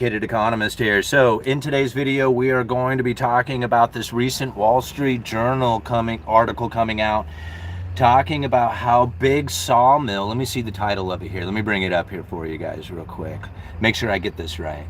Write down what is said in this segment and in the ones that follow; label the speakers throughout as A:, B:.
A: Uneducated Economist here. So in today's video, we are going to be talking about this recent Wall Street Journal article coming out, talking about how big Sawmill, let me see the title of it here. Let me bring it up here for you guys real quick. Make sure I get this right.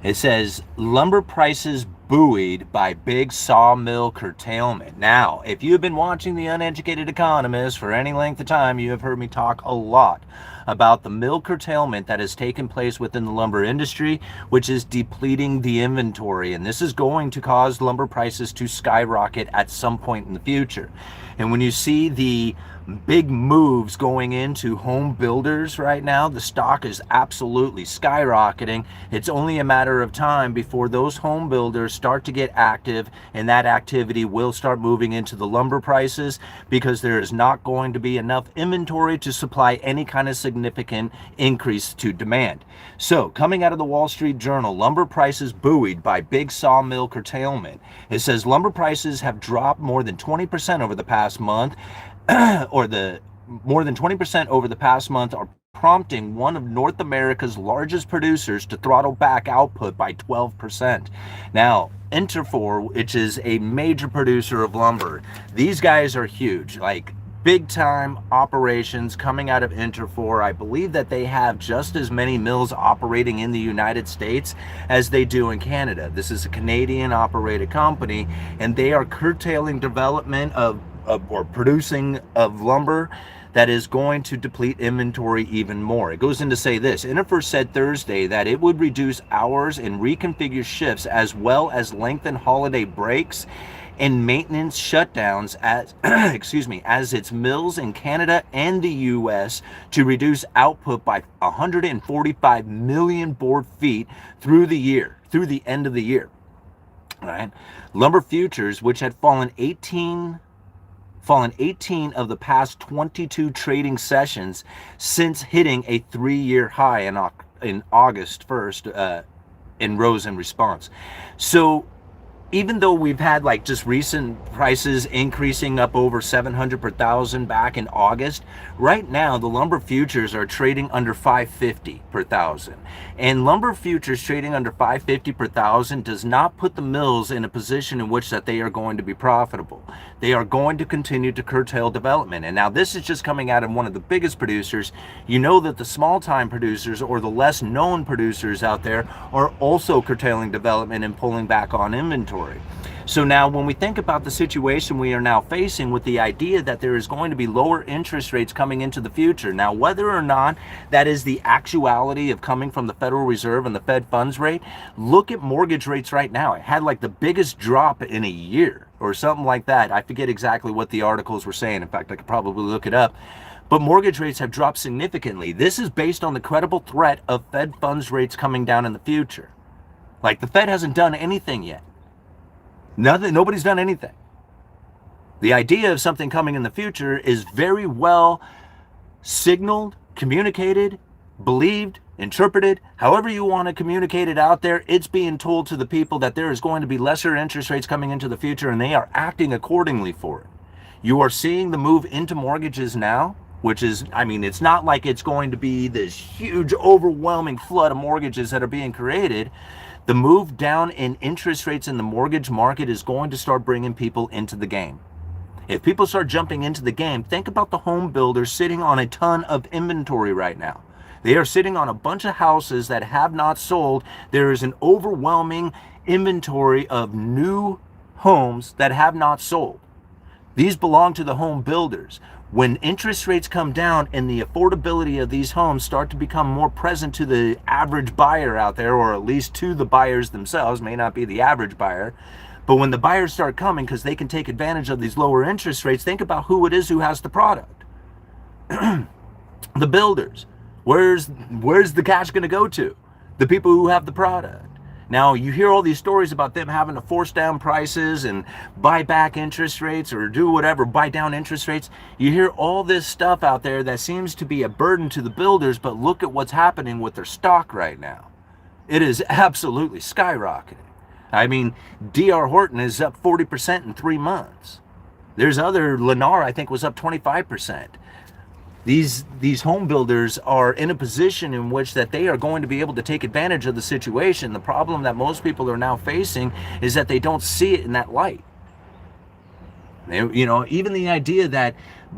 A: It says, lumber prices buoyed by big sawmill curtailment. Now, if you've been watching The Uneducated Economist for any length of time, you have heard me talk a lot about the mill curtailment that has taken place within the lumber industry, which is depleting the inventory. And this is going to cause lumber prices to skyrocket at some point in the future. And when you see the big moves going into home builders right now, the stock is absolutely skyrocketing. It's only a matter of time before those home builders start to get active, and that activity will start moving into the lumber prices, because there is not going to be enough inventory to supply any kind of significant increase to demand. So coming out of the Wall Street Journal, lumber prices buoyed by big sawmill curtailment. It says lumber prices have dropped more than 20% over the past month, more than 20% over the past month, are prompting one of North America's largest producers to throttle back output by 12%. Now, Interfor, which is a major producer of lumber, these guys are huge, like big time operations coming out of Interfor. I believe that they have just as many mills operating in the United States as they do in Canada. This is a Canadian operated company, and they are curtailing development or producing of lumber that is going to deplete inventory even more. It goes in to say this: Interfor said Thursday that it would reduce hours and reconfigure shifts, as well as lengthen holiday breaks and maintenance shutdowns as its mills in Canada and the US, to reduce output by 145 million board feet through the end of the year. All right. Lumber futures, which had fallen 18 of the past 22 trading sessions since hitting a 3-year high in August 1st, and rose in response. So even though we've had like just recent prices increasing up over 700 per thousand back in August, right now the lumber futures are trading under 550 per thousand. And lumber futures trading under 550 per thousand does not put the mills in a position in which that they are going to be profitable. They are going to continue to curtail development. And now this is just coming out of one of the biggest producers. You know that the small time producers, or the less known producers out there, are also curtailing development and pulling back on inventory. So now when we think about the situation we are now facing, with the idea that there is going to be lower interest rates coming into the future, now whether or not that is the actuality of coming from the Federal Reserve and the Fed funds rate, look at mortgage rates right now. It had like the biggest drop in a year or something like that. I forget exactly what the articles were saying. In fact, I could probably look it up. But mortgage rates have dropped significantly. This is based on the credible threat of Fed funds rates coming down in the future. Like, the Fed hasn't done anything yet. Nobody's done anything. The idea of something coming in the future is very well signaled, communicated, believed, interpreted, however you want to communicate it out there. It's being told to the people that there is going to be lesser interest rates coming into the future, and they are acting accordingly for it. You are seeing the move into mortgages now, which is, I mean, it's not like it's going to be this huge, overwhelming flood of mortgages that are being created. The move down in interest rates in the mortgage market is going to start bringing people into the game. If people start jumping into the game, think about the home builders sitting on a ton of inventory right now. They are sitting on a bunch of houses that have not sold. There is an overwhelming inventory of new homes that have not sold. These belong to the home builders. When interest rates come down and the affordability of these homes start to become more present to the average buyer out there, or at least to the buyers themselves, may not be the average buyer, but when the buyers start coming because they can take advantage of these lower interest rates, think about who it is who has the product. The builders. Where's the cash going to go to? The people who have the product. Now, you hear all these stories about them having to force down prices and buy back interest rates, or do whatever, buy down interest rates. You hear all this stuff out there that seems to be a burden to the builders, but look at what's happening with their stock right now. It is absolutely skyrocketing. I mean, D.R. Horton is up 40% in 3 months. There's other, Lennar, I think, was up 25%. these home builders are in a position in which that they are going to be able to take advantage of the situation. The problem that most people are now facing is that they don't see it in that light. You know, even the idea that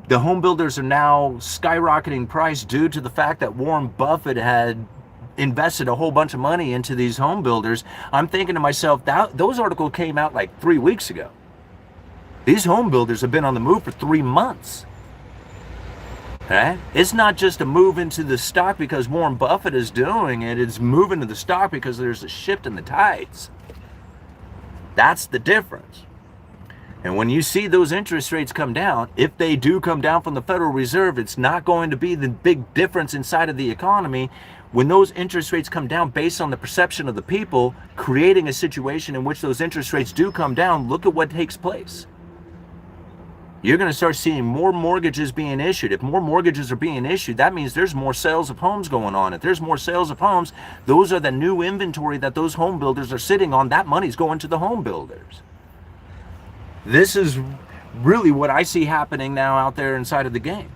A: the home builders are now skyrocketing price due to the fact that Warren Buffett had invested a whole bunch of money into these home builders. I'm thinking to myself, that those articles came out like 3 weeks ago. These home builders have been on the move for 3 months. Right? It's not just a move into the stock because Warren Buffett is doing it. It's moving to the stock because there's a shift in the tides. That's the difference. And when you see those interest rates come down, if they do come down from the Federal Reserve, it's not going to be the big difference inside of the economy. When those interest rates come down based on the perception of the people, creating a situation in which those interest rates do come down, look at what takes place. You're going to start seeing more mortgages being issued. If more mortgages are being issued, that means there's more sales of homes going on. If there's more sales of homes, those are the new inventory that those home builders are sitting on. That money's going to the home builders. This is really what I see happening now out there inside of the game.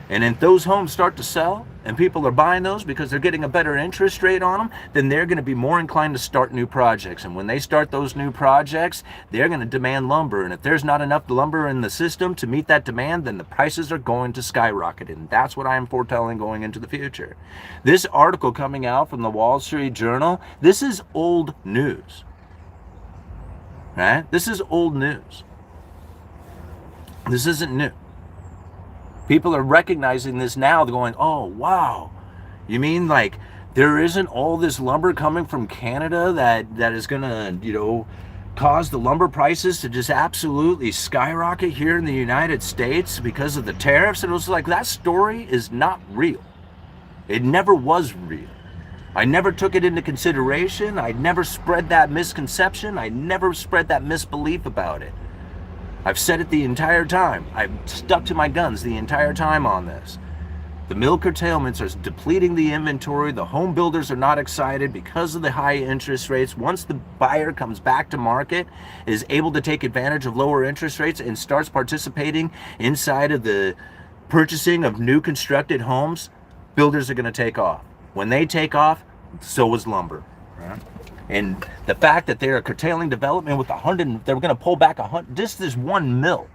A: And if those homes start to sell and people are buying those because they're getting a better interest rate on them, then they're going to be more inclined to start new projects. And when they start those new projects, they're going to demand lumber. And if there's not enough lumber in the system to meet that demand, then the prices are going to skyrocket. And that's what I'm foretelling going into the future. This article coming out from the Wall Street Journal, this is old news. Right? This is old news. This isn't new. People are recognizing this now. They're going, oh, wow. You mean like there isn't all this lumber coming from Canada that is going to, you know, cause the lumber prices to just absolutely skyrocket here in the United States because of the tariffs? And it was like, that story is not real. It never was real. I never took it into consideration. I never spread that misconception. I never spread that misbelief about it. I've said it the entire time. I've stuck to my guns the entire time on this. The mill curtailments are depleting the inventory. The home builders are not excited because of the high interest rates. Once the buyer comes back to market, is able to take advantage of lower interest rates and starts participating inside of the purchasing of new constructed homes, builders are going to take off. When they take off, so is lumber. Right? And the fact that they are curtailing development with 100, they're going to pull back 100, just this one mill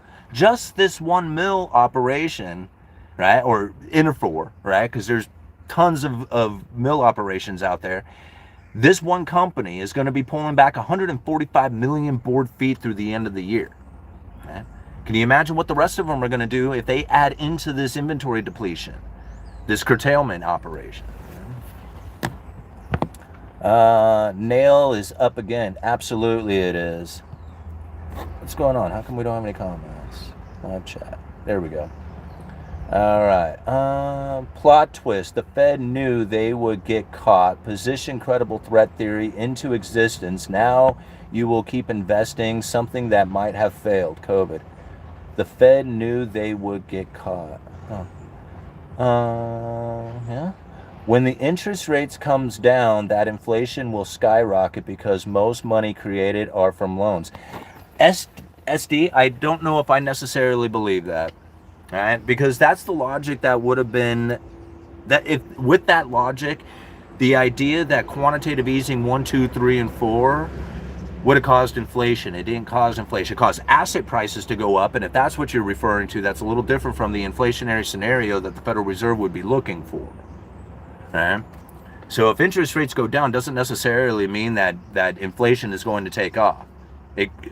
A: operation, right? Or Interfor, right? Because there's tons of mill operations out there. This one company is going to be pulling back 145 million board feet through the end of the year. Right? Can you imagine what the rest of them are going to do if they add into this inventory depletion, this curtailment operation? Nail is up again. Absolutely it is. What's going on? How come we don't have any comments? Live chat. There we go. All right. Plot twist. The Fed knew they would get caught. Position credible threat theory into existence. Now you will keep investing something that might have failed. COVID. The Fed knew they would get caught. Yeah. When the interest rates comes down, that inflation will skyrocket because most money created are from loans. SD, I don't know if I necessarily believe that. Right? Because that's the logic that would have been, that if with that logic, the idea that quantitative easing 1, 2, 3, and 4 would have caused inflation. It didn't cause inflation. It caused asset prices to go up. And if that's what you're referring to, that's a little different from the inflationary scenario that the Federal Reserve would be looking for. Right? So if interest rates go down, doesn't necessarily mean that inflation is going to take off.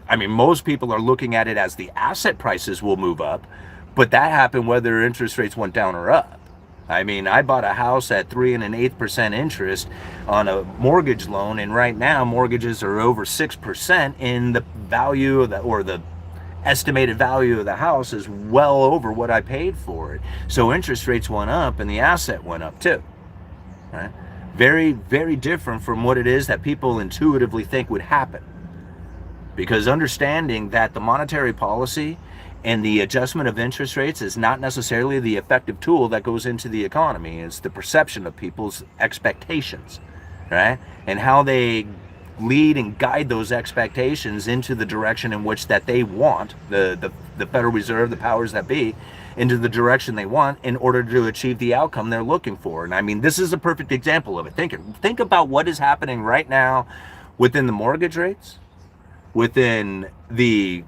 A: I mean, most people are looking at it as the asset prices will move up, but that happened whether interest rates went down or up. I mean, I bought a house at 3 1/8% interest on a mortgage loan, and right now mortgages are over 6%, and the value of the estimated value of the house is well over what I paid for it. So interest rates went up and the asset went up too. Right? Very, very different from what it is that people intuitively think would happen. Because understanding that the monetary policy and the adjustment of interest rates is not necessarily the effective tool that goes into the economy. It's the perception of people's expectations, right? And how they lead and guide those expectations into the direction in which that they want, the Federal Reserve, the powers that be, into the direction they want in order to achieve the outcome they're looking for. And I mean, this is a perfect example of it. Think about what is happening right now within the mortgage rates, within the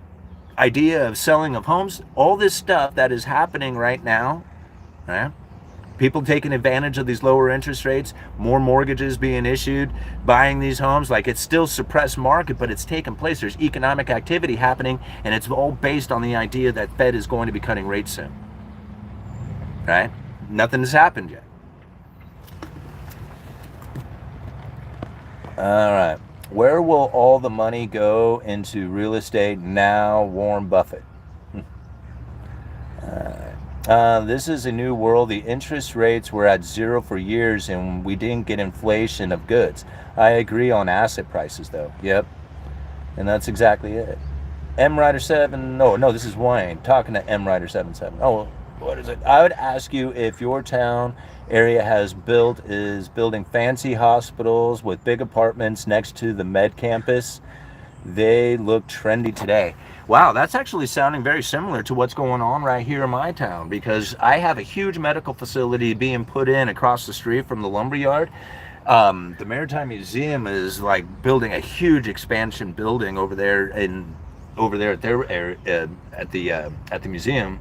A: idea of selling of homes, all this stuff that is happening right now, right? People taking advantage of these lower interest rates, more mortgages being issued, buying these homes. Like, it's still suppressed market, but it's taking place. There's economic activity happening, and it's all based on the idea that Fed is going to be cutting rates soon. Right? Nothing has happened yet. All right. Where will all the money go into real estate now, Warren Buffett? This is a new world. The interest rates were at zero for years and we didn't get inflation of goods. I agree on asset prices though. Yep. And that's exactly it. M Rider 7, no, this is Wayne talking to M Rider 77. Oh, what is it? I would ask you if your town area is building fancy hospitals with big apartments next to the med campus. They look trendy today. Wow, that's actually sounding very similar to what's going on right here in my town, because I have a huge medical facility being put in across the street from the lumberyard. The Maritime Museum is like building a huge expansion building over there at the museum.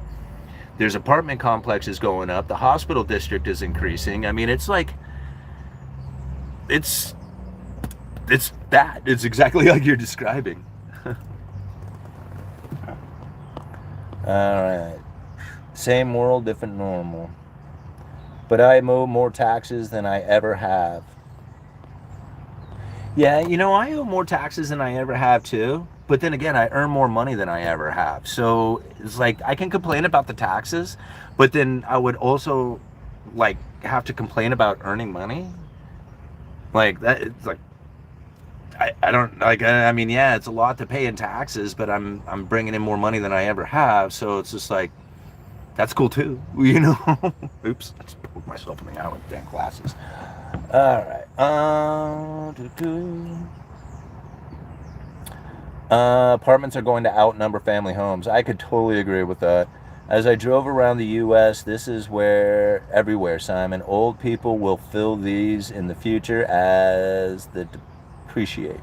A: There's apartment complexes going up. The hospital district is increasing. I mean, it's like, it's that. It's exactly like you're describing. All right. Same world, different normal. But I owe more taxes than I ever have. Yeah, I owe more taxes than I ever have too. But then again, I earn more money than I ever have. So it's like, I can complain about the taxes, but then I would also like have to complain about earning money. Like that, it's like, I don't like. I mean, yeah, it's a lot to pay in taxes, but I'm bringing in more money than I ever have. So it's just like, that's cool too, Oops, I just poked myself in the eye with damn glasses. All right. Apartments are going to outnumber family homes. I could totally agree with that. As I drove around the U.S., this is everywhere, Simon. Old people will fill these in the future as the depreciate.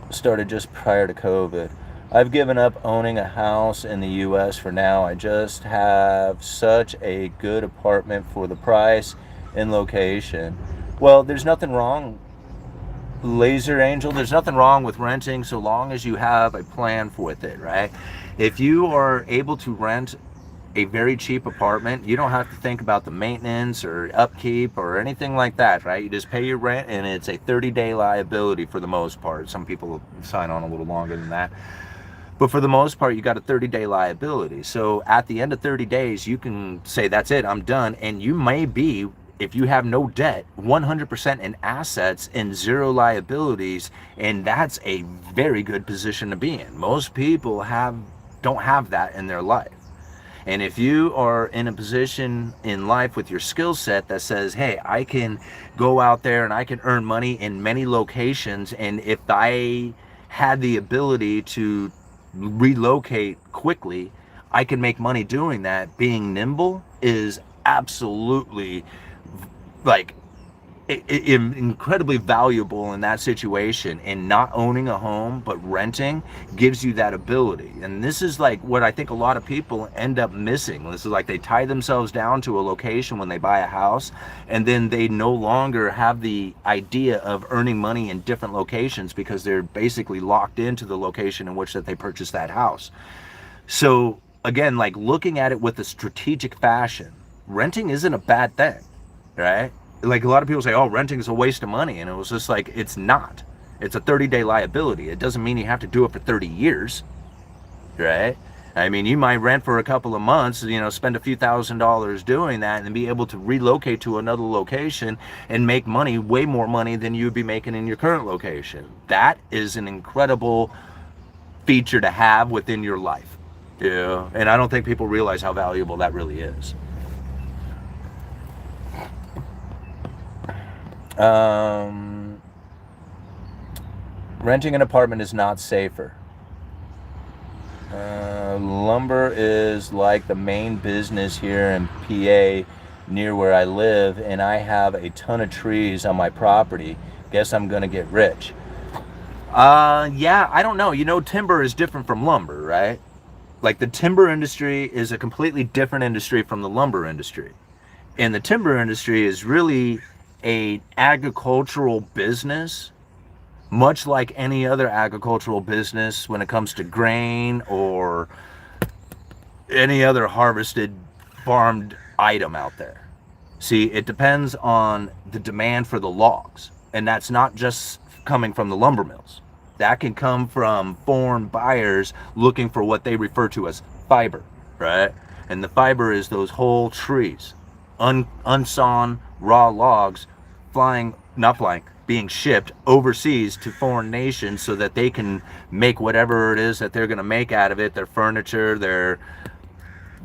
A: Started just prior to COVID. I've given up owning a house in the U.S. for now. I just have such a good apartment for the price and location. Well, there's nothing wrong, Laser Angel, there's nothing wrong with renting so long as you have a plan with it, right? If you are able to rent a very cheap apartment, you don't have to think about the maintenance or upkeep or anything like that, right? You just pay your rent, and it's a 30-day liability for the most part. Some people sign on a little longer than that. But for the most part, you got a 30-day liability. So at the end of 30 days, you can say, that's it, I'm done. And you may be, if you have no debt, 100% in assets and zero liabilities. And that's a very good position to be in. Most people don't have that in their life. And if you are in a position in life with your skill set that says, hey, I can go out there and I can earn money in many locations, and if I had the ability to relocate quickly, I can make money doing that. Being nimble is absolutely like incredibly valuable in that situation, and not owning a home but renting gives you that ability. And this is like what I think a lot of people end up missing. This is like, they tie themselves down to a location when they buy a house, and then they no longer have the idea of earning money in different locations because they're basically locked into the location in which that they purchased that house. So again, like, looking at it with a strategic fashion, renting isn't a bad thing, right? Like, a lot of people say, oh, renting is a waste of money. And it was just like, it's not. It's a 30-day liability. It doesn't mean you have to do it for 30 years, right? I mean, you might rent for a couple of months, spend a few $1,000s doing that, and then be able to relocate to another location and make money, way more money than you'd be making in your current location. That is an incredible feature to have within your life. Yeah. And I don't think people realize how valuable that really is. Renting an apartment is not safer. Lumber is like the main business here in PA near where I live, and I have a ton of trees on my property. Guess I'm gonna get rich. Yeah, I don't know. You know, timber is different from lumber, right? Like the timber industry is a completely different industry from the lumber industry. And the timber industry is really a agricultural business, much like any other agricultural business when it comes to grain or any other harvested farmed item out there. See, it depends on the demand for the logs, and that's not just coming from the lumber mills. That can come from foreign buyers looking for what they refer to as fiber, right? And the fiber is those whole trees, unsawn raw logs being shipped overseas to foreign nations so that they can make whatever it is that they're going to make out of it, their furniture, their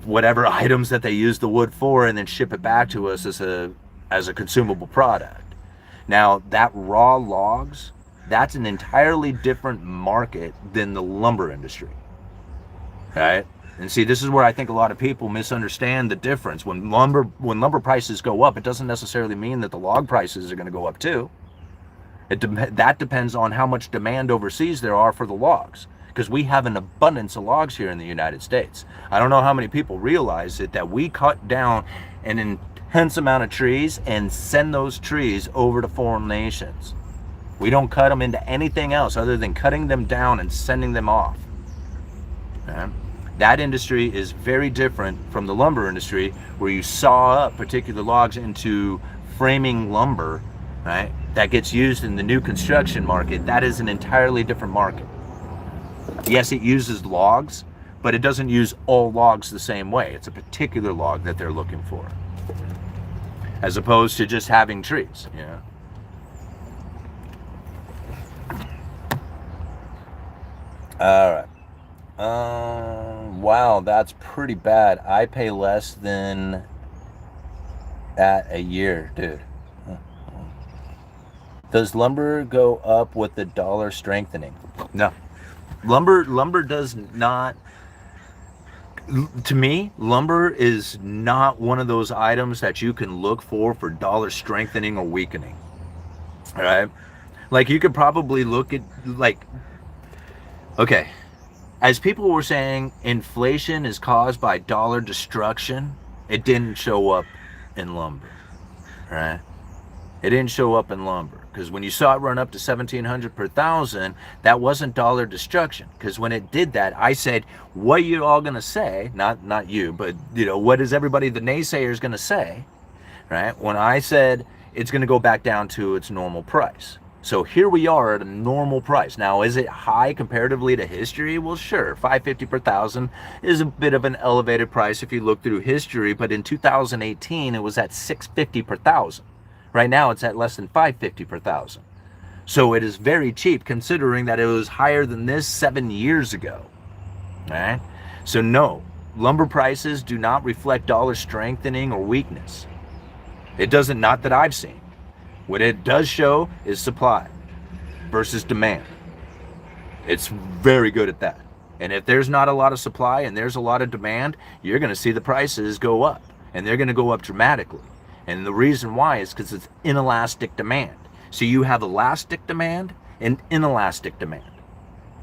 A: whatever items that they use the wood for, and then ship it back to us as a consumable product. Now, that raw logs, that's an entirely different market than the lumber industry, right? And see, this is where I think a lot of people misunderstand the difference. When lumber prices go up, it doesn't necessarily mean that the log prices are going to go up too. That depends on how much demand overseas there are for the logs, because we have an abundance of logs here in the United States. I don't know how many people realize it, that we cut down an intense amount of trees and send those trees over to foreign nations. We don't cut them into anything else other than cutting them down and sending them off. Okay? That industry is very different from the lumber industry, where you saw up particular logs into framing lumber, right? That gets used in the new construction market. That is an entirely different market. Yes, it uses logs, but it doesn't use all logs the same way. It's a particular log that they're looking for, as opposed to just having trees, you know? All right. Wow, that's pretty bad. I pay less than that a year, dude. Does lumber go up with the dollar strengthening? No. Lumber does not. To me, lumber is not one of those items that you can look for dollar strengthening or weakening. All right? Like, you could probably look at, like, okay, as people were saying, inflation is caused by dollar destruction. It didn't show up in lumber, right? It didn't show up in lumber, because when you saw it run up to 1,700 per thousand, that wasn't dollar destruction. Because when it did that, I said, what are you all going to say? Not you, but, you know, what is everybody, the naysayers, going to say, right? When I said it's going to go back down to its normal price. So here we are at a normal price. Now, is it high comparatively to history? Well, sure. $550 per thousand is a bit of an elevated price if you look through history, but in 2018, it was at $650 per thousand. Right now, it's at less than $550 per thousand. So it is very cheap, considering that it was higher than this 7 years ago. All right? So no, lumber prices do not reflect dollar strengthening or weakness. It doesn't, not that I've seen. What it does show is supply versus demand. It's very good at that. And if there's not a lot of supply and there's a lot of demand, you're going to see the prices go up, and they're going to go up dramatically. And the reason why is because it's inelastic demand. So you have elastic demand and inelastic demand.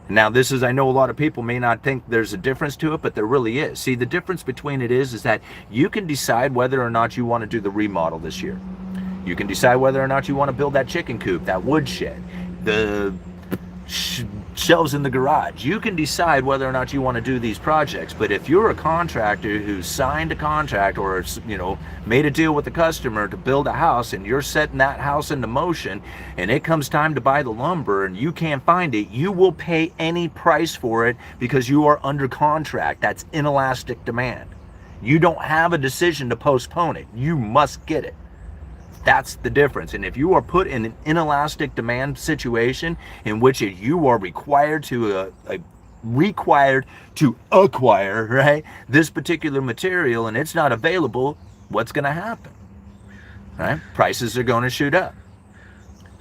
A: Now, this is, I know a lot of people may not think there's a difference to it, but there really is. See, the difference between it is that you can decide whether or not you want to do the remodel this year. You can decide whether or not you want to build that chicken coop, that wood shed, the shelves in the garage. You can decide whether or not you want to do these projects. But if you're a contractor who signed a contract or, you know, made a deal with the customer to build a house, and you're setting that house into motion, and it comes time to buy the lumber and you can't find it, you will pay any price for it because you are under contract. That's inelastic demand. You don't have a decision to postpone it. You must get it. That's the difference. And if you are put in an inelastic demand situation in which you are required to acquire, right, this particular material, and it's not available, what's going to happen? Right? Prices are going to shoot up.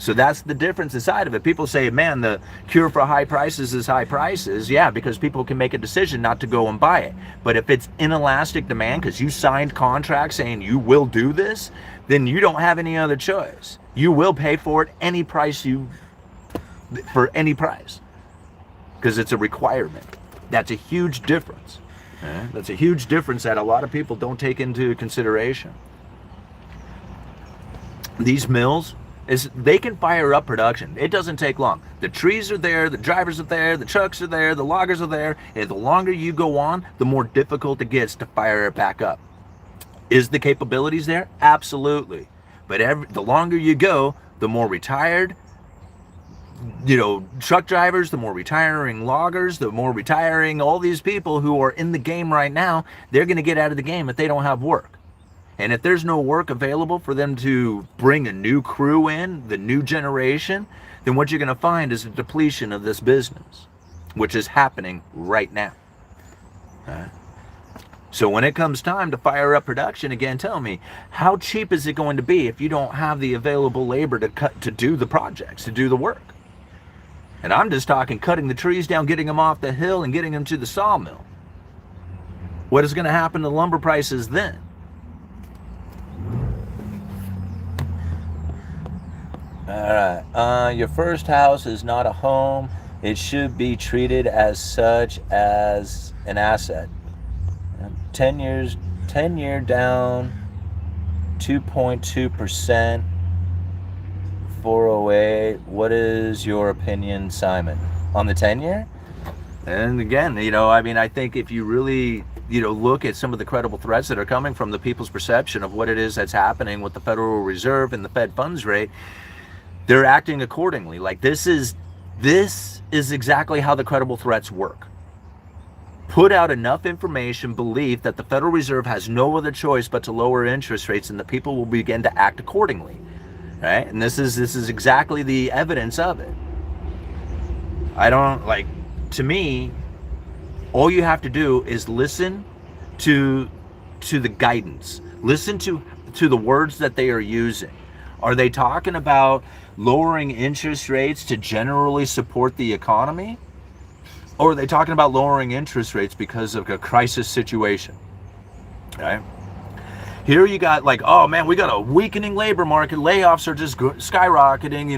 A: So that's the difference inside of it. People say, man, the cure for high prices is high prices. Yeah, because people can make a decision not to go and buy it. But if it's inelastic demand because you signed contracts saying you will do this, then you don't have any other choice. You will pay for it for any price because it's a requirement. That's a huge difference. That's a huge difference that a lot of people don't take into consideration. These mills, they can fire up production. It doesn't take long. The trees are there, the drivers are there, the trucks are there, the loggers are there. And the longer you go on, the more difficult it gets to fire it back up. Is the capabilities there? Absolutely. But the longer you go, the more retired, truck drivers, the more retiring loggers, the more retiring all these people who are in the game right now, they're going to get out of the game if they don't have work. And if there's no work available for them to bring a new crew in, the new generation, then what you're going to find is a depletion of this business, which is happening right now. So when it comes time to fire up production again, tell me, how cheap is it going to be if you don't have the available labor to do the projects, to do the work? And I'm just talking cutting the trees down, getting them off the hill, and getting them to the sawmill. What is going to happen to lumber prices then? All right. Your first house is not a home. It should be treated as such as an asset. 10 year down, 2.2%, 408. What is your opinion, Simon, on the 10-year? And again, I think if you really, look at some of the credible threats that are coming from the people's perception of what it is that's happening with the Federal Reserve and the Fed funds rate, they're acting accordingly. Like this is exactly how the credible threats work. Put out enough information, belief that the Federal Reserve has no other choice but to lower interest rates, and the people will begin to act accordingly. Right? And this is exactly the evidence of it. To me, all you have to do is listen to the guidance. Listen to the words that they are using. Are they talking about lowering interest rates to generally support the economy? Or are they talking about lowering interest rates because of a crisis situation? Right? Here you got oh man, we got a weakening labor market. Layoffs are just skyrocketing.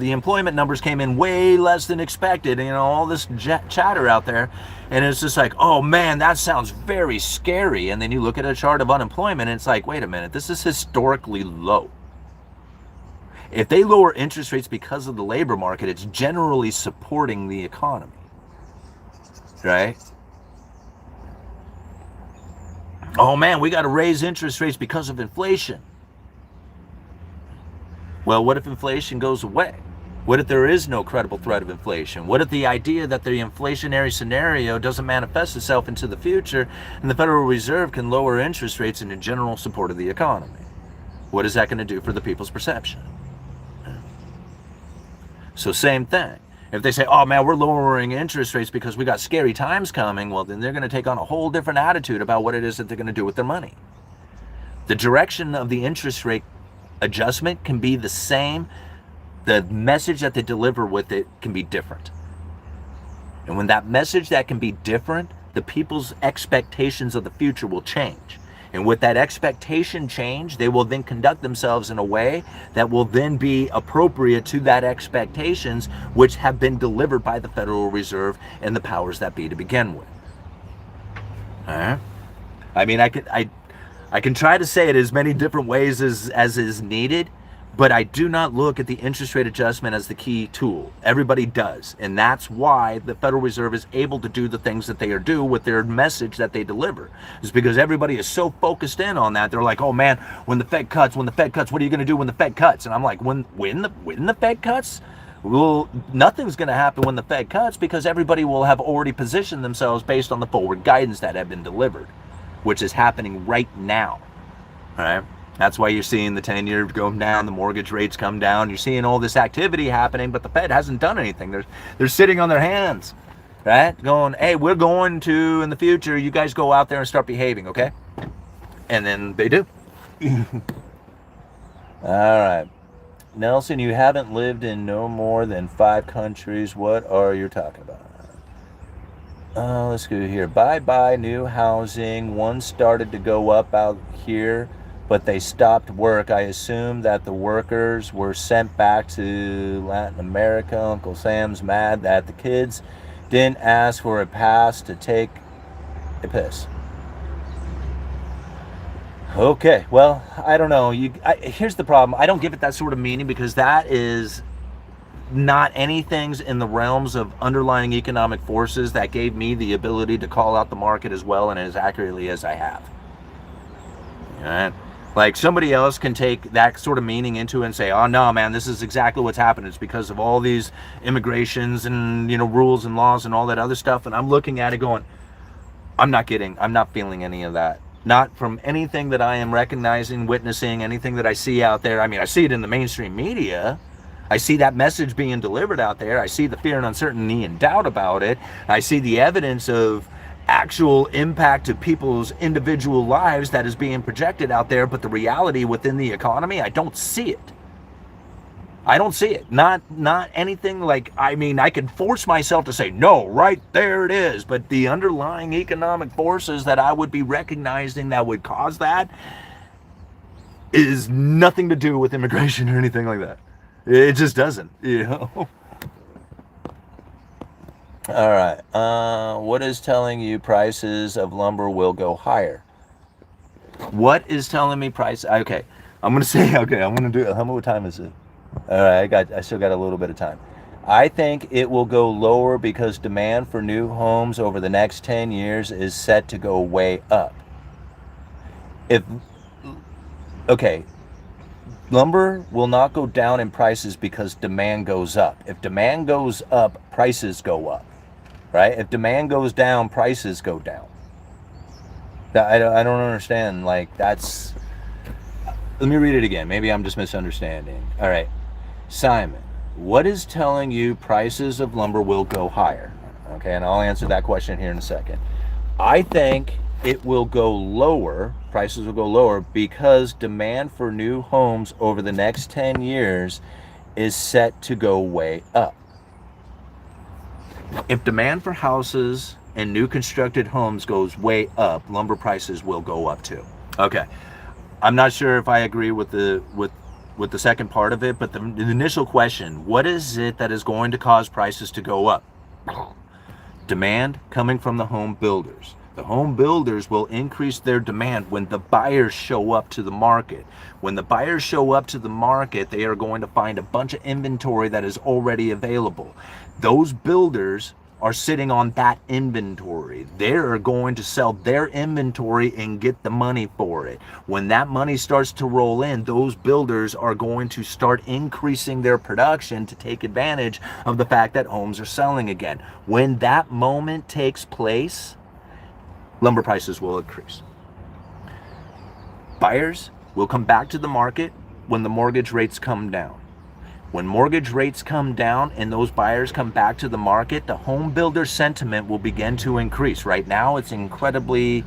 A: The employment numbers came in way less than expected. All this chatter out there. And it's just oh man, that sounds very scary. And then you look at a chart of unemployment and it's wait a minute, this is historically low. If they lower interest rates because of the labor market, it's generally supporting the economy. Right? Oh man, we got to raise interest rates because of inflation. Well, what if inflation goes away? What if there is no credible threat of inflation? What if the idea that the inflationary scenario doesn't manifest itself into the future and the Federal Reserve can lower interest rates in general support of the economy? What is that going to do for the people's perception? So same thing. If they say, oh man, we're lowering interest rates because we got scary times coming, well, then they're going to take on a whole different attitude about what it is that they're going to do with their money. The direction of the interest rate adjustment can be the same. The message that they deliver with it can be different. And when that message that can be different, the people's expectations of the future will change. And with that expectation change, they will then conduct themselves in a way that will then be appropriate to that expectations which have been delivered by the Federal Reserve and the powers that be to begin with. All right? I mean, I can try to say it as many different ways as is needed, but I do not look at the interest rate adjustment as the key tool. Everybody does. And that's why the Federal Reserve is able to do the things that they are doing with their message that they deliver. It's because everybody is so focused in on that. They're like, oh man, when the Fed cuts, what are you going to do when the Fed cuts? And I'm like, when the Fed cuts? Well, nothing's going to happen when the Fed cuts because everybody will have already positioned themselves based on the forward guidance that have been delivered, which is happening right now. All right? That's why you're seeing the 10-year go down, the mortgage rates come down. You're seeing all this activity happening, but the Fed hasn't done anything. They're sitting on their hands, right? Going, hey, we're going to, in the future, you guys go out there and start behaving, okay? And then they do. All right. Nelson, you haven't lived in no more than 5 countries. What are you talking about? Let's go here. Bye-bye, new housing. One started to go up out here, but they stopped work. I assume that the workers were sent back to Latin America. Uncle Sam's mad that the kids didn't ask for a pass to take a piss. Okay, well, I don't know. Here's the problem. I don't give it that sort of meaning because that is not anything's in the realms of underlying economic forces that gave me the ability to call out the market as well and as accurately as I have. Right? Like somebody else can take that sort of meaning into it and say, oh no, man, this is exactly what's happened. It's because of all these immigrations and, rules and laws and all that other stuff. And I'm looking at it going, I'm not feeling any of that. Not from anything that I am recognizing, witnessing, anything that I see out there. I mean, I see it in the mainstream media. I see that message being delivered out there. I see the fear and uncertainty and doubt about it. I see the evidence of actual impact to people's individual lives that is being projected out there, but the reality within the economy, I don't see it. I don't see it. Not anything like, I mean, I can force myself to say, no, right there it is. But the underlying economic forces that I would be recognizing that would cause that is nothing to do with immigration or anything like that. It just doesn't, All right. What is telling you prices of lumber will go higher? What is telling me price? Okay, I'm gonna say. Okay, I'm gonna do. How much time is it? All right, I still got a little bit of time. I think it will go lower because demand for new homes over the next 10 years is set to go way up. Okay. Lumber will not go down in prices because demand goes up. If demand goes up, prices go up, right? If demand goes down, prices go down. I don't understand. Like, that's... Let me read it again. Maybe I'm just misunderstanding. All right. Simon, what is telling you prices of lumber will go higher? Okay, and I'll answer that question here in a second. I think it will go lower, prices will go lower because demand for new homes over the next 10 years is set to go way up. If demand for houses and new constructed homes goes way up, lumber prices will go up too. Okay, I'm not sure if I agree with the second part of it, but the initial question, what is it that is going to cause prices to go up? Demand coming from the home builders. The home builders will increase their demand when the buyers show up to the market. When the buyers show up to the market, they are going to find a bunch of inventory that is already available. Those builders are sitting on that inventory. They're going to sell their inventory and get the money for it. When that money starts to roll in, those builders are going to start increasing their production to take advantage of the fact that homes are selling again. When that moment takes place, lumber prices will increase. Buyers will come back to the market when the mortgage rates come down. When mortgage rates come down and those buyers come back to the market, the home builder sentiment will begin to increase. Right now, it's incredibly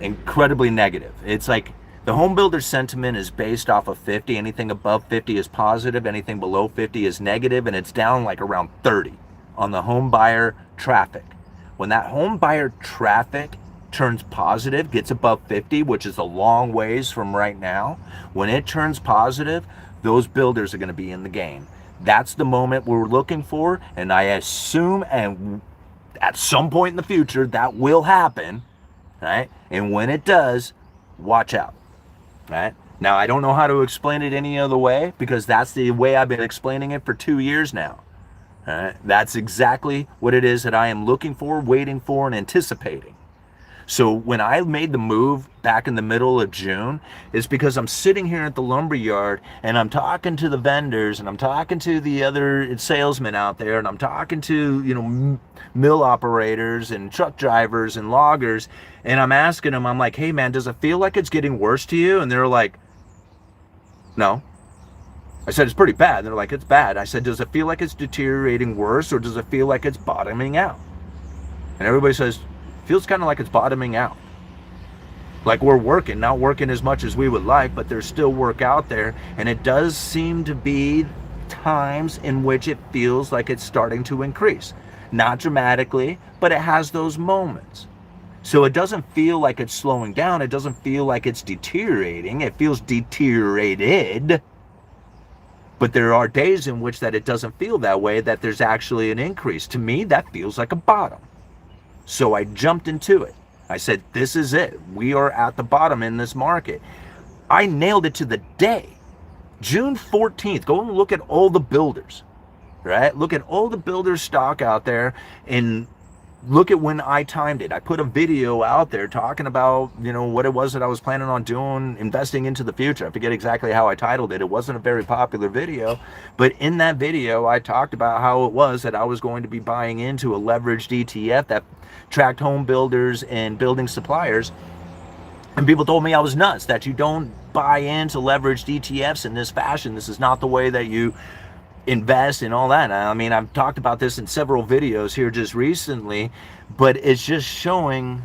A: negative. It's like the home builder sentiment is based off of 50. Anything above 50 is positive. Anything below 50 is negative, and it's down like around 30 on the home buyer traffic. When that home buyer traffic turns positive, gets above 50, which is a long ways from right now, when it turns positive, those builders are going to be in the game. That's the moment we're looking for, and I assume and at some point in the future that will happen, right? And when it does, watch out, right? Now, I don't know how to explain it any other way because that's the way I've been explaining it for 2 years now. All right? That's exactly what it is that I am looking for, waiting for, and anticipating. So when I made the move back in the middle of June, it's because I'm sitting here at the lumber yard and I'm talking to the vendors and I'm talking to the other salesmen out there and I'm talking to, mill operators and truck drivers and loggers, and I'm asking them, I'm like, hey man, does it feel like it's getting worse to you? And they're like, no. I said, it's pretty bad. And they're like, it's bad. I said, does it feel like it's deteriorating worse or does it feel like it's bottoming out? And everybody says, feels kind of like it's bottoming out. Like, we're working, not working as much as we would like, but there's still work out there. And it does seem to be times in which it feels like it's starting to increase. Not dramatically, but it has those moments. So it doesn't feel like it's slowing down. It doesn't feel like it's deteriorating. It feels deteriorated. But there are days in which that it doesn't feel that way, that there's actually an increase. To me, that feels like a bottom. So I jumped into it. I said, this is it. We are at the bottom in this market. I nailed it to the day. June 14th, go and look at all the builders, right? Look at all the builders stock out there and look at when I timed it. I put a video out there talking about, what it was that I was planning on doing, investing into the future. I forget exactly how I titled it. It wasn't a very popular video, but in that video, I talked about how it was that I was going to be buying into a leveraged ETF that tracked home builders and building suppliers. And people told me I was nuts, that you don't buy into leveraged ETFs in this fashion. This is not the way that you invest and all that. I mean, I've talked about this in several videos here just recently, but it's just showing,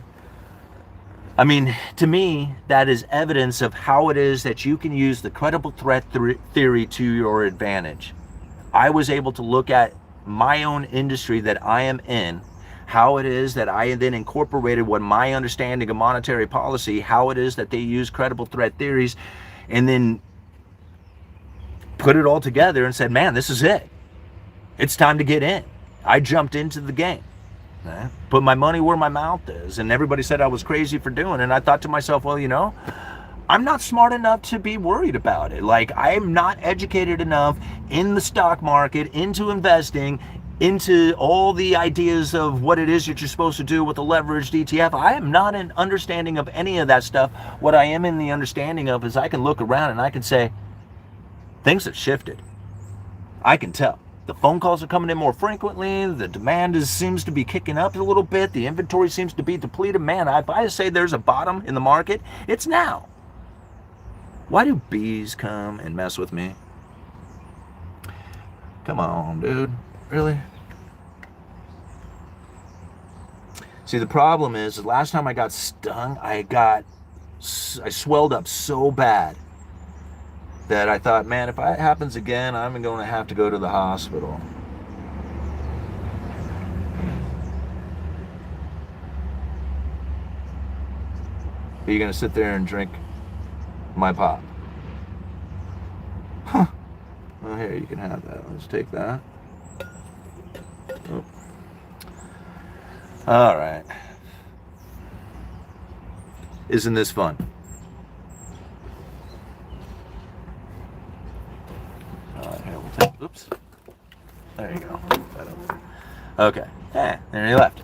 A: I mean, to me, that is evidence of how it is that you can use the credible threat theory to your advantage. I was able to look at my own industry that I am in, how it is that I then incorporated what my understanding of monetary policy, how it is that they use credible threat theories, and then put it all together and said, man, this is it. It's time to get in. I jumped into the game. Put my money where my mouth is. And everybody said I was crazy for doing it. And I thought to myself, well, I'm not smart enough to be worried about it. Like, I'm not educated enough in the stock market, into investing, into all the ideas of what it is that you're supposed to do with a leveraged ETF. I am not an understanding of any of that stuff. What I am in the understanding of is I can look around and I can say, things have shifted. I can tell. The phone calls are coming in more frequently. The demand seems to be kicking up a little bit. The inventory seems to be depleted. Man, if I say there's a bottom in the market, it's now. Why do bees come and mess with me? Come on, dude. Really? See, the problem is, the last time I got stung, I swelled up so bad that I thought, man, if it happens again, I'm going to have to go to the hospital. Are you going to sit there and drink my pop? Huh. Well, here, you can have that. Let's take that. Oh. All right. Isn't this fun? Oops. There you go. Okay. There he left.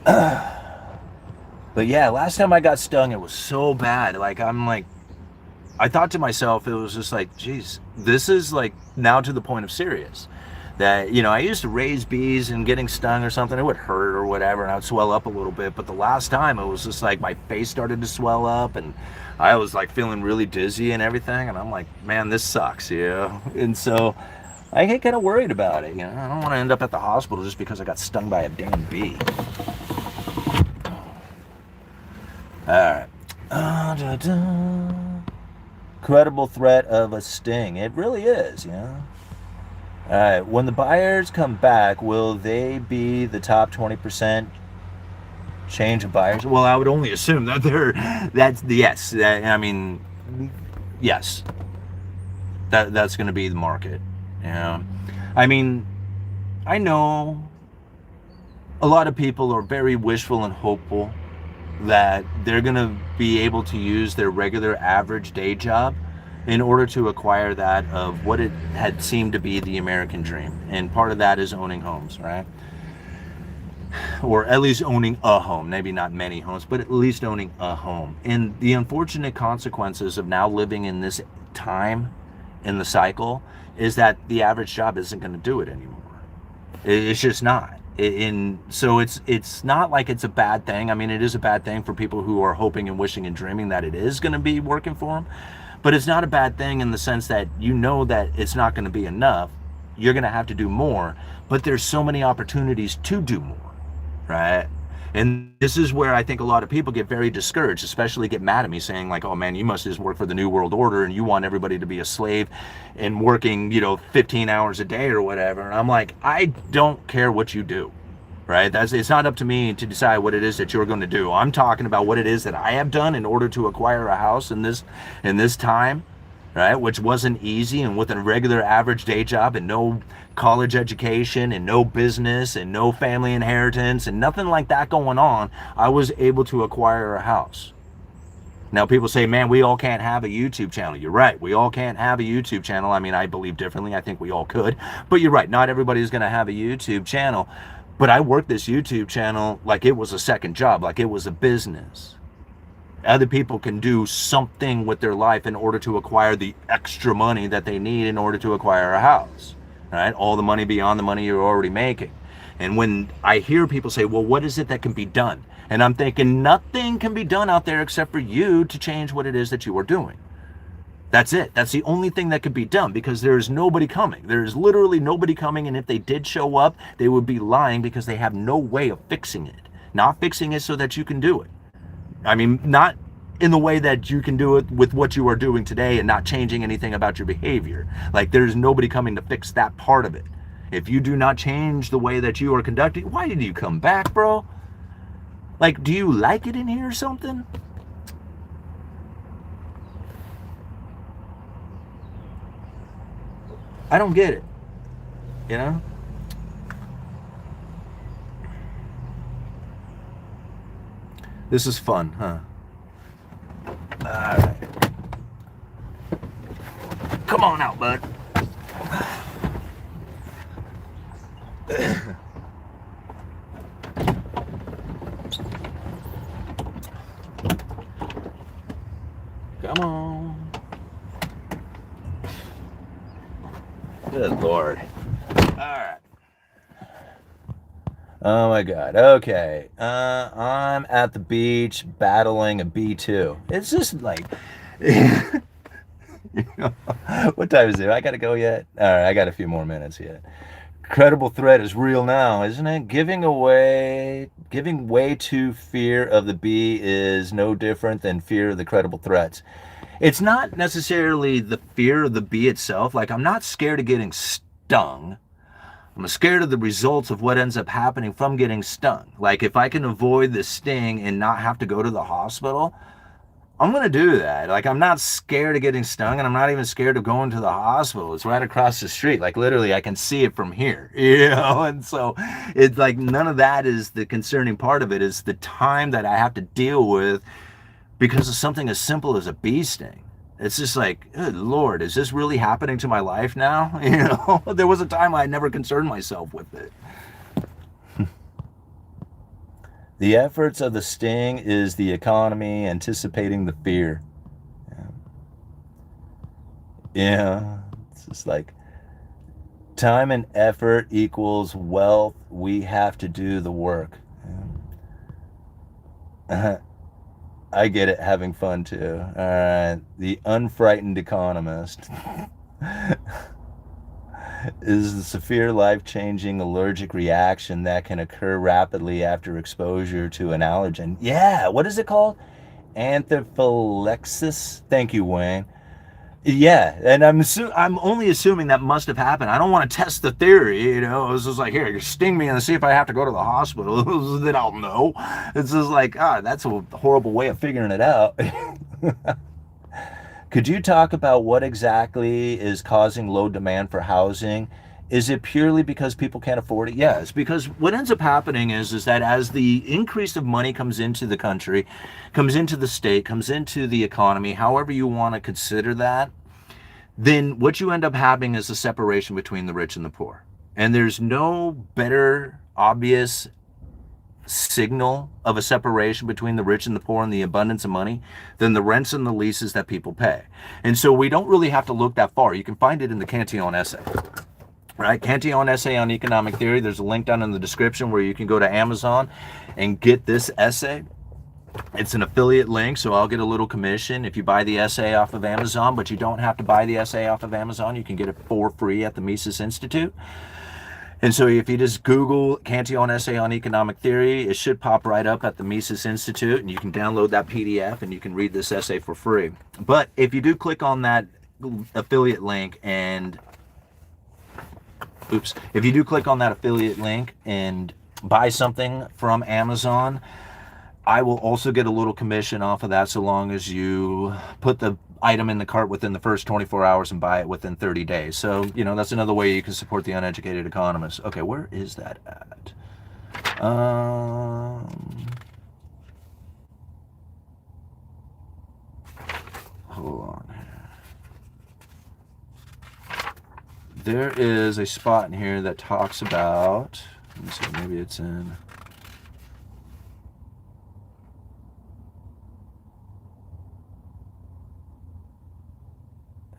A: But yeah, last time I got stung, it was so bad. I thought to myself, it was just like, geez, this is like now to the point of serious. That, I used to raise bees and getting stung or something, it would hurt or whatever, and I would swell up a little bit. But the last time, it was just like my face started to swell up, and I was like feeling really dizzy and everything. And I'm like, man, this sucks, And so I get kind of worried about it. I don't want to end up at the hospital just because I got stung by a damn bee. All right. Credible threat of a sting. It really is, All right, when the buyers come back, will they be the top 20% change of buyers? Well, I would only assume that yes. Yes. That's going to be the market. I mean, I know a lot of people are very wishful and hopeful that they're going to be able to use their regular average day job in order to acquire that of what it had seemed to be the American dream. And part of that is owning homes, right? Or at least owning a home, maybe not many homes, but at least owning a home. And the unfortunate consequences of now living in this time in the cycle is that the average job isn't going to do it anymore. It's just not. So it's not like it's a bad thing. I mean, it is a bad thing for people who are hoping and wishing and dreaming that it is going to be working for them. But it's not a bad thing in the sense that that it's not going to be enough. You're going to have to do more. But there's so many opportunities to do more, right? And this is where I think a lot of people get very discouraged, especially get mad at me saying like, oh man, you must just work for the New World Order and you want everybody to be a slave and working, 15 hours a day or whatever. And I'm like, I don't care what you do, right? It's not up to me to decide what it is that you're going to do. I'm talking about what it is that I have done in order to acquire a house in this time, right? Which wasn't easy, and with a regular average day job and no college education and no business and no family inheritance and nothing like that going on, I was able to acquire a house. Now people say, man, we all can't have a YouTube channel. You're right. We all can't have a YouTube channel. I mean, I believe differently. I think we all could, but you're right. Not everybody's going to have a YouTube channel, but I worked this YouTube channel like it was a second job, like it was a business. Other people can do something with their life in order to acquire the extra money that they need in order to acquire a house, right? All the money beyond the money you're already making. And when I hear people say, well, what is it that can be done? And I'm thinking nothing can be done out there except for you to change what it is that you are doing. That's it. That's the only thing that could be done, because there's nobody coming. There's literally nobody coming. And if they did show up, they would be lying, because they have no way of fixing it. Not fixing it so that you can do it. I mean, not in the way that you can do it with what you are doing today and not changing anything about your behavior. Like, there's nobody coming to fix that part of it. If you do not change the way that you are conducting, why did you come back, bro? Like, do you like it in here or something? I don't get it, you know? This is fun, huh? Alright. Come on out, bud. Come on. Good Lord. Alright. Oh my God. Okay. I'm at the beach battling a B2. It's just like, what time is it? I gotta go yet? All right, I got a few more minutes yet. Credible threat is real now, isn't it? Giving way to fear of the bee is no different than fear of the credible threats. It's not necessarily the fear of the bee itself. Like, I'm not scared of getting stung. I'm scared of the results of what ends up happening from getting stung. Like, if I can avoid the sting and not have to go to the hospital, I'm going to do that. Like, I'm not scared of getting stung, and I'm not even scared of going to the hospital. It's right across the street. Like, literally, I can see it from here, And so it's like, none of that is the concerning part of it. It's the time that I have to deal with because of something as simple as a bee sting. It's just like, good Lord, is this really happening to my life now? There was a time I never concerned myself with it. The efforts of the sting is the economy anticipating the fear. Yeah, it's just like time and effort equals wealth. We have to do the work. I get it, having fun too. All right, the unfrightened economist is the severe life-changing allergic reaction that can occur rapidly after exposure to an allergen. Yeah, what is it called? Anaphylaxis. Thank you, Wayne. Yeah, and I'm only assuming that must have happened. I don't want to test the theory, It was just like, here, sting me and see if I have to go to the hospital. Then I'll know. It's just like, that's a horrible way of figuring it out. Could you talk about what exactly is causing low demand for housing? Is it purely because people can't afford it? Yes, because what ends up happening is that as the increase of money comes into the country, comes into the state, comes into the economy, however you want to consider that, then what you end up having is a separation between the rich and the poor. And there's no better obvious signal of a separation between the rich and the poor and the abundance of money than the rents and the leases that people pay. And so we don't really have to look that far. You can find it in the Cantillon essay. Right, Cantillon essay on economic theory. There's a link down in the description where you can go to Amazon and get this essay. It's an affiliate link, so I'll get a little commission if you buy the essay off of Amazon, but you don't have to buy the essay off of Amazon. You can get it for free at the Mises Institute. And so if you just Google Cantillon essay on economic theory, it should pop right up at the Mises Institute, and you can download that PDF and you can read this essay for free. But if you do click on that affiliate link and if you do click on that affiliate link and buy something from Amazon, I will also get a little commission off of that, so long as you put the item in the cart within the first 24 hours and buy it within 30 days. So, that's another way you can support the Uneducated Economist. Okay, where is that at? Hold on here. There is a spot in here that talks about, let me see, maybe it's in...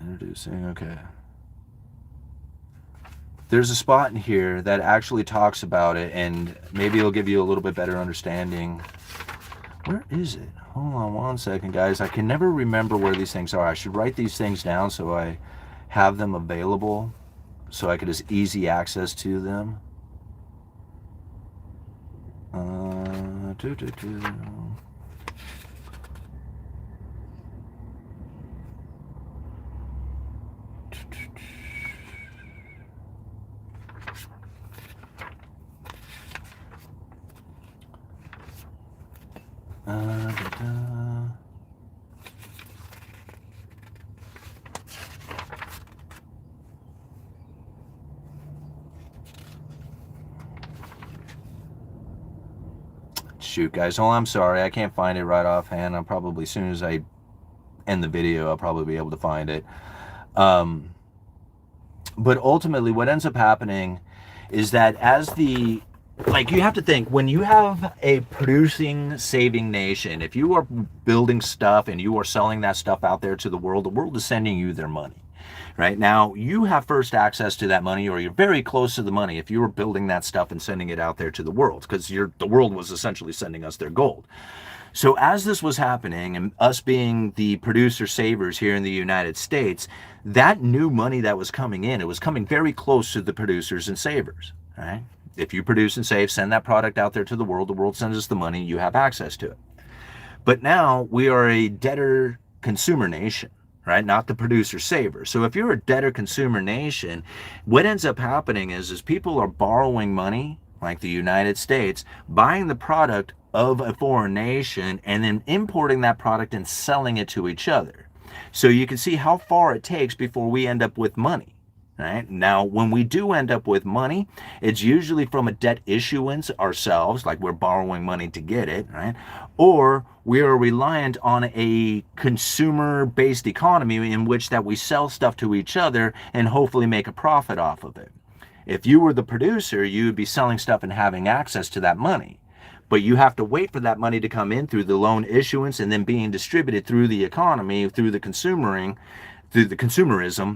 A: Introducing, okay. There's a spot in here that actually talks about it, and maybe it'll give you a little bit better understanding. Where is it? Hold on one second, guys. I can never remember where these things are. I should write these things down so I have them available, so I could just easy access to them. Shoot, guys. Oh, I'm sorry. I can't find it right offhand. I'm probably, as soon as I end the video, I'll probably be able to find it. But ultimately, what ends up happening is that you have to think, when you have a producing, saving nation, if you are building stuff and you are selling that stuff out there to the world is sending you their money. Right now, you have first access to that money, or you're very close to the money if you were building that stuff and sending it out there to the world, because the world was essentially sending us their gold. So as this was happening, and us being the producer savers here in the United States, that new money that was coming in, it was coming very close to the producers and savers. Right? If you produce and save, send that product out there to the world sends us the money, you have access to it. But now we are a debtor consumer nation. Right? Not the producer saver. So if you're a debtor consumer nation, what ends up happening is people are borrowing money, like the United States, buying the product of a foreign nation, and then importing that product and selling it to each other. So you can see how far it takes before we end up with money. Right? Now, when we do end up with money, it's usually from a debt issuance ourselves, like we're borrowing money to get it, right? Or we are reliant on a consumer-based economy in which that we sell stuff to each other and hopefully make a profit off of it. If you were the producer, you would be selling stuff and having access to that money. But you have to wait for that money to come in through the loan issuance and then being distributed through the economy, through the consumerism,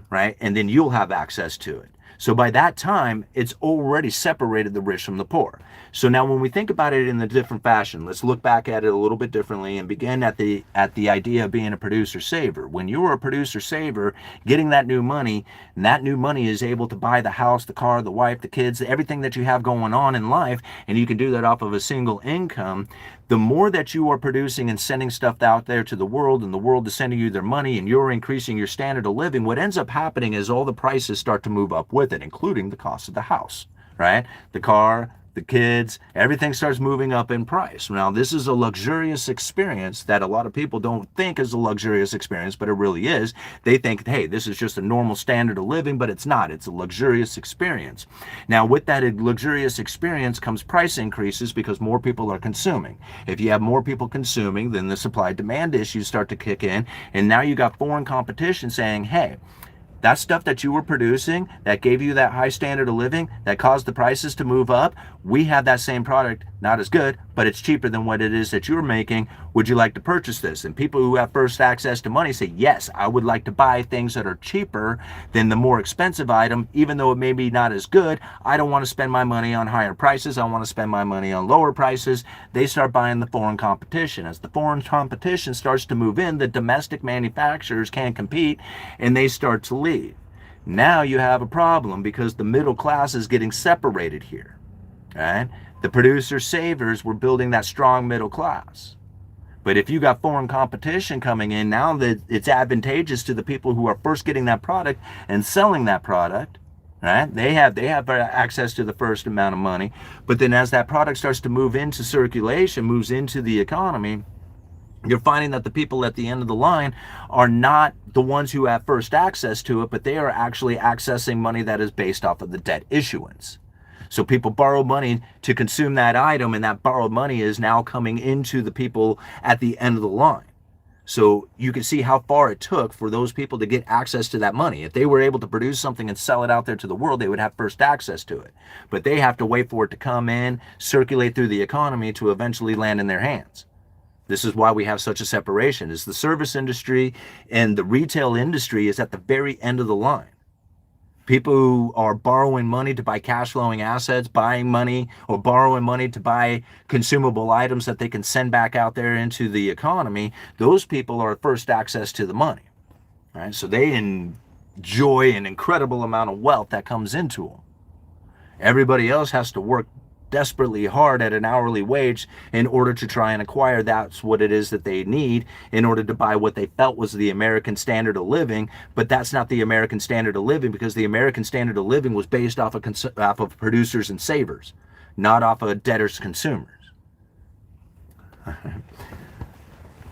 A: right? And then you'll have access to it. So by that time, it's already separated the rich from the poor. So now when we think about it in a different fashion, let's look back at it a little bit differently and begin at the idea of being a producer saver. When you are a producer saver, getting that new money, and that new money is able to buy the house, the car, the wife, the kids, everything that you have going on in life, and you can do that off of a single income. The more that you are producing and sending stuff out there to the world, and the world is sending you their money, and you're increasing your standard of living, what ends up happening is all the prices start to move up with it, including the cost of the house, right? The car, the kids, everything starts moving up in price. Now, this is a luxurious experience that a lot of people don't think is a luxurious experience, but it really is. They think, hey, this is just a normal standard of living, but it's not. It's a luxurious experience. Now, with that luxurious experience comes price increases because more people are consuming. If you have more people consuming, then the supply-demand issues start to kick in, and now you got foreign competition saying, hey, that stuff that you were producing that gave you that high standard of living that caused the prices to move up, we have that same product, not as good, but it's cheaper than what it is that you're making. Would you like to purchase this? And people who have first access to money say, yes, I would like to buy things that are cheaper than the more expensive item, even though it may be not as good. I don't want to spend my money on higher prices. I want to spend my money on lower prices. They start buying the foreign competition. As the foreign competition starts to move in, the domestic manufacturers can't compete and they start to leave. Now you have a problem because the middle class is getting separated here, right? The producer savers were building that strong middle class. But if you got foreign competition coming in, now that it's advantageous to the people who are first getting that product and selling that product, right? They have access to the first amount of money. But then as that product starts to move into circulation, moves into the economy, you're finding that the people at the end of the line are not the ones who have first access to it, but they are actually accessing money that is based off of the debt issuance. So people borrow money to consume that item, and that borrowed money is now coming into the people at the end of the line. So you can see how far it took for those people to get access to that money. If they were able to produce something and sell it out there to the world, they would have first access to it. But they have to wait for it to come in, circulate through the economy to eventually land in their hands. This is why we have such a separation. Is the service industry and the retail industry is at the very end of the line. People who are borrowing money to buy cash flowing assets, buying money or borrowing money to buy consumable items that they can send back out there into the economy, those people are first access to the money, right? So they enjoy an incredible amount of wealth that comes into them. Everybody else has to work desperately hard at an hourly wage in order to try and acquire that's what it is that they need in order to buy what they felt was the American standard of living. But that's not the American standard of living, because the American standard of living was based off of producers and savers, not off of debtors consumers.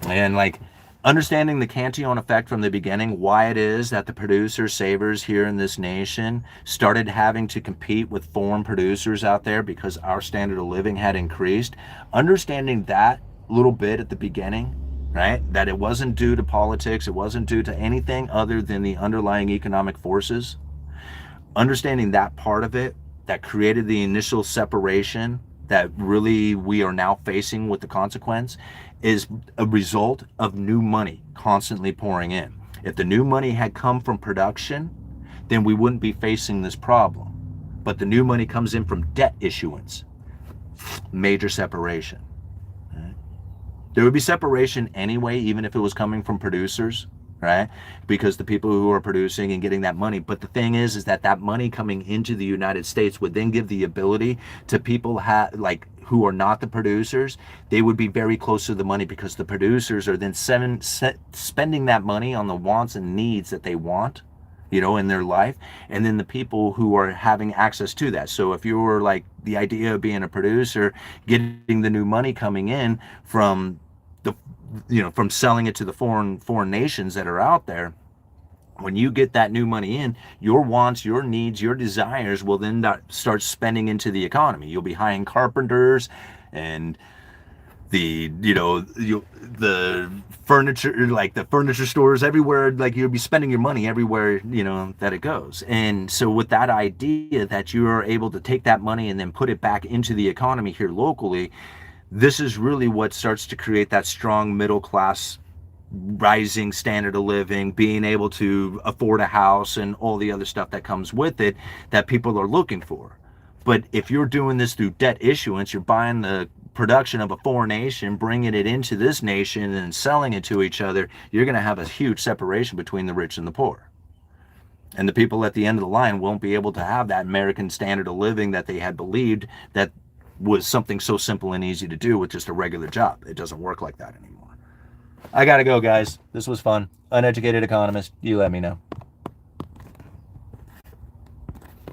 A: And like understanding the Cantillon effect from the beginning, why it is that the producers, savers here in this nation started having to compete with foreign producers out there because our standard of living had increased. Understanding that little bit at the beginning, right? That it wasn't due to politics, it wasn't due to anything other than the underlying economic forces. Understanding that part of it that created the initial separation that really we are now facing with the consequence is a result of new money constantly pouring in. If the new money had come from production, then we wouldn't be facing this problem. But the new money comes in from debt issuance. Major separation. Right? There would be separation anyway, even if it was coming from producers, right? Because the people who are producing and getting that money. But the thing is that that money coming into the United States would then give the ability to people who are not the producers. They would be very close to the money because the producers are then spending that money on the wants and needs that they want, in their life. And then the people who are having access to that. So if you were like the idea of being a producer, getting the new money coming in from from selling it to the foreign nations that are out there, when you get that new money in, your wants, your needs, your desires will then start spending into the economy. You'll be hiring carpenters and the furniture, like the furniture stores everywhere, like you'll be spending your money everywhere, that it goes. And so with that idea that you are able to take that money and then put it back into the economy here locally, this is really what starts to create that strong middle class rising standard of living, being able to afford a house and all the other stuff that comes with it that people are looking for. But if you're doing this through debt issuance, you're buying the production of a foreign nation, bringing it into this nation and selling it to each other, you're going to have a huge separation between the rich and the poor. And the people at the end of the line won't be able to have that American standard of living that they had believed that was something so simple and easy to do with just a regular job. It doesn't work like that anymore. I gotta go, guys. This was fun. Uneducated Economist. You let me know.